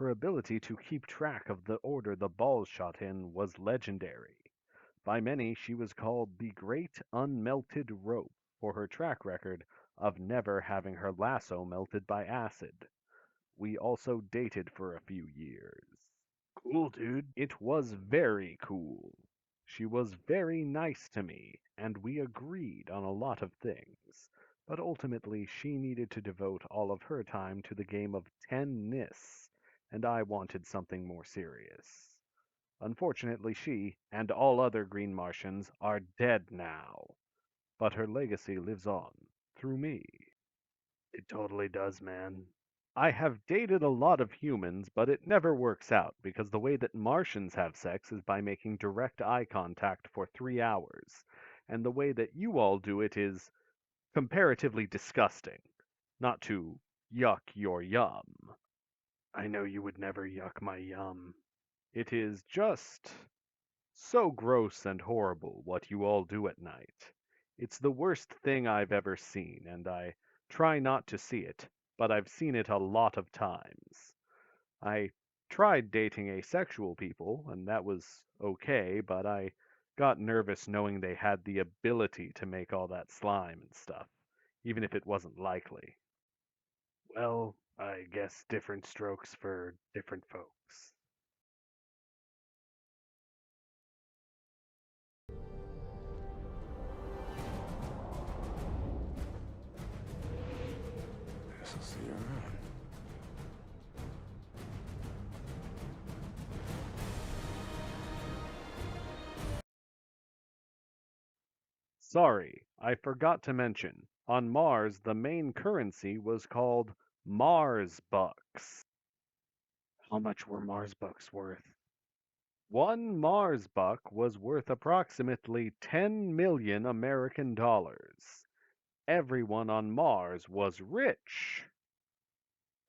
Her ability to keep track of the order the balls shot in was legendary. By many, she was called the Great Unmelted Rope for her track record of never having her lasso melted by acid. We also dated for a few years. Cool, dude. It was very cool. She was very nice to me, and we agreed on a lot of things. But ultimately, she needed to devote all of her time to the game of tennis, and I wanted something more serious. Unfortunately, she, and all other Green Martians, are dead now. But her legacy lives on, through me. It totally does, man. I have dated a lot of humans, but it never works out because the way that Martians have sex is by making direct eye contact for 3 hours, and the way that you all do it is comparatively disgusting. Not to yuck your yum. I know you would never yuck my yum. It is just so gross and horrible what you all do at night. It's the worst thing I've ever seen, and I try not to see it, but I've seen it a lot of times. I tried dating asexual people, and that was okay, but I got nervous knowing they had the ability to make all that slime and stuff, even if it wasn't likely. Well, I guess different strokes for different folks. Guess I'll see you around. Sorry, I forgot to mention. On Mars, the main currency was called Mars bucks. How much were Mars bucks worth? One Mars buck was worth approximately 10 million American dollars. Everyone on Mars was rich.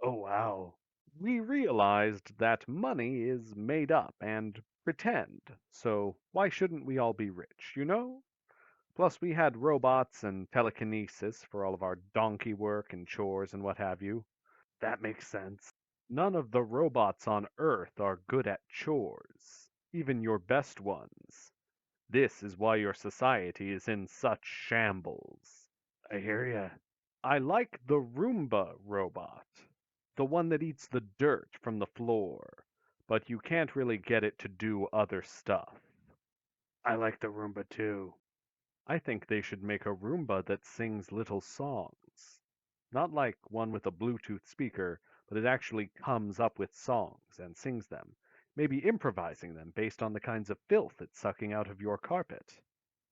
Oh, wow. We realized that money is made up and pretend, so why shouldn't we all be rich, you know? Plus, we had robots and telekinesis for all of our donkey work and chores and what have you. That makes sense. None of the robots on Earth are good at chores, even your best ones. This is why your society is in such shambles. I hear ya. I like the Roomba robot, the one that eats the dirt from the floor, but you can't really get it to do other stuff. I like the Roomba too. I think they should make a Roomba that sings little songs. Not like one with a Bluetooth speaker, but it actually comes up with songs and sings them, maybe improvising them based on the kinds of filth it's sucking out of your carpet.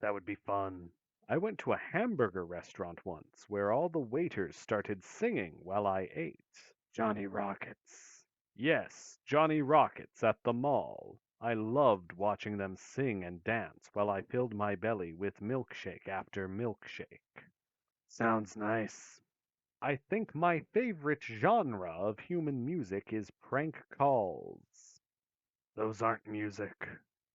That would be fun. I went to a hamburger restaurant once where all the waiters started singing while I ate. Johnny Rockets. Yes, Johnny Rockets at the mall. I loved watching them sing and dance while I filled my belly with milkshake after milkshake. Sounds nice. I think my favorite genre of human music is prank calls. Those aren't music.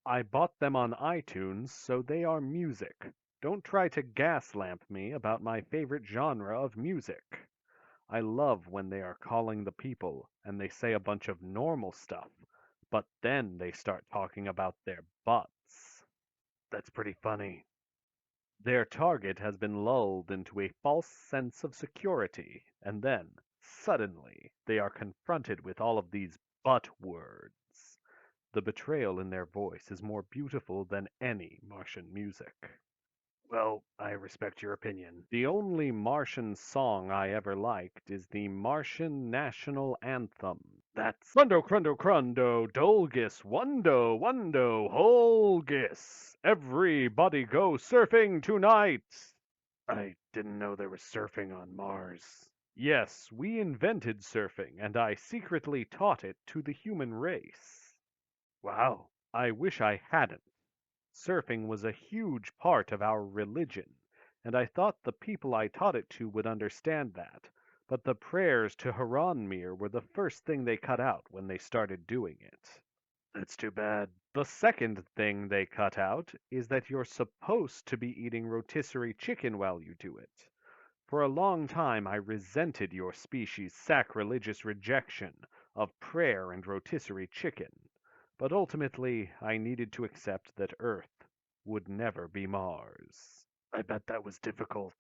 I bought them on iTunes, so they are music. Don't try to gaslamp me about my favorite genre of music. I love when they are calling the people and they say a bunch of normal stuff, but then they start talking about their butts. That's pretty funny. Their target has been lulled into a false sense of security, and then, suddenly, they are confronted with all of these butt words. The betrayal in their voice is more beautiful than any Martian music. Well, I respect your opinion. The only Martian song I ever liked is the Martian National Anthem. That's Crundo, Crundo, Crundo, Dolgus, Wundo, Wundo, Holgus. Everybody go surfing tonight. I didn't know there was surfing on Mars. Yes, we invented surfing, and I secretly taught it to the human race. Wow, I wish I hadn't. Surfing was a huge part of our religion, and I thought the people I taught it to would understand that, but the prayers to Haranmir were the first thing they cut out when they started doing it. That's too bad. The second thing they cut out is that you're supposed to be eating rotisserie chicken while you do it. For a long time I resented your species' sacrilegious rejection of prayer and rotisserie chicken, but ultimately I needed to accept that Earth would never be Mars. I bet that was difficult.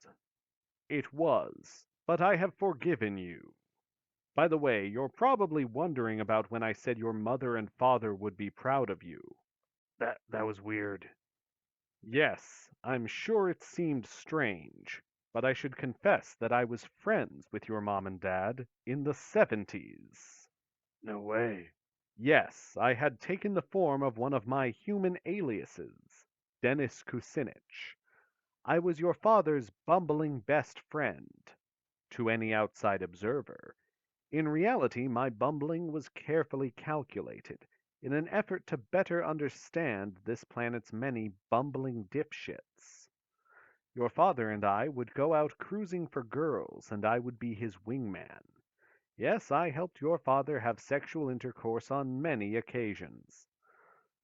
It was, but I have forgiven you. By the way, you're probably wondering about when I said your mother and father would be proud of you. That was weird. Yes, I'm sure it seemed strange, but I should confess that I was friends with your mom and dad in the 70s. No way. Yes, I had taken the form of one of my human aliases, Dennis Kucinich. I was your father's bumbling best friend, to any outside observer. In reality, my bumbling was carefully calculated, in an effort to better understand this planet's many bumbling dipshits. Your father and I would go out cruising for girls, and I would be his wingman. Yes, I helped your father have sexual intercourse on many occasions.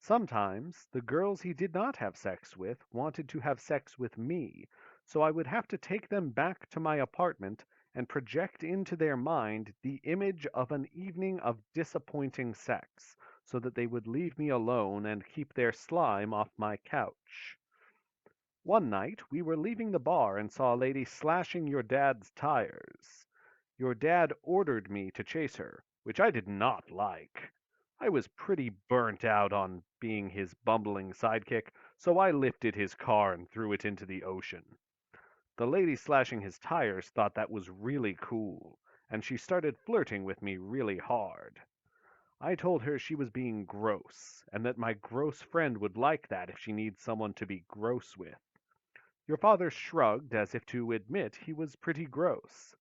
Sometimes the girls he did not have sex with wanted to have sex with me, so I would have to take them back to my apartment and project into their mind the image of an evening of disappointing sex, so that they would leave me alone and keep their slime off my couch. One night we were leaving the bar and saw a lady slashing your dad's tires. Your dad ordered me to chase her, which I did not like. I was pretty burnt out on being his bumbling sidekick, so I lifted his car and threw it into the ocean. The lady slashing his tires thought that was really cool, and she started flirting with me really hard. I told her she was being gross, and that my gross friend would like that if she needs someone to be gross with. Your father shrugged as if to admit he was pretty gross.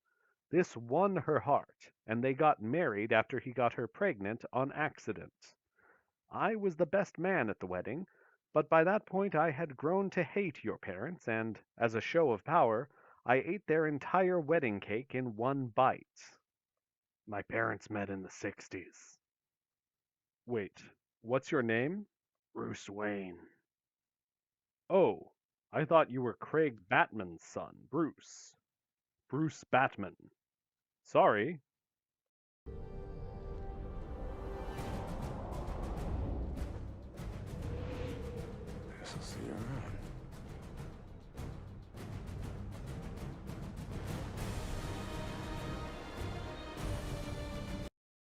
This won her heart, and they got married after he got her pregnant on accident. I was the best man at the wedding, but by that point I had grown to hate your parents, and, as a show of power, I ate their entire wedding cake in one bite. My parents met in the 60s. Wait, what's your name? Bruce Wayne. Oh, I thought you were Craig Batman's son, Bruce. Bruce Batman. Sorry. Guess I'll see you around.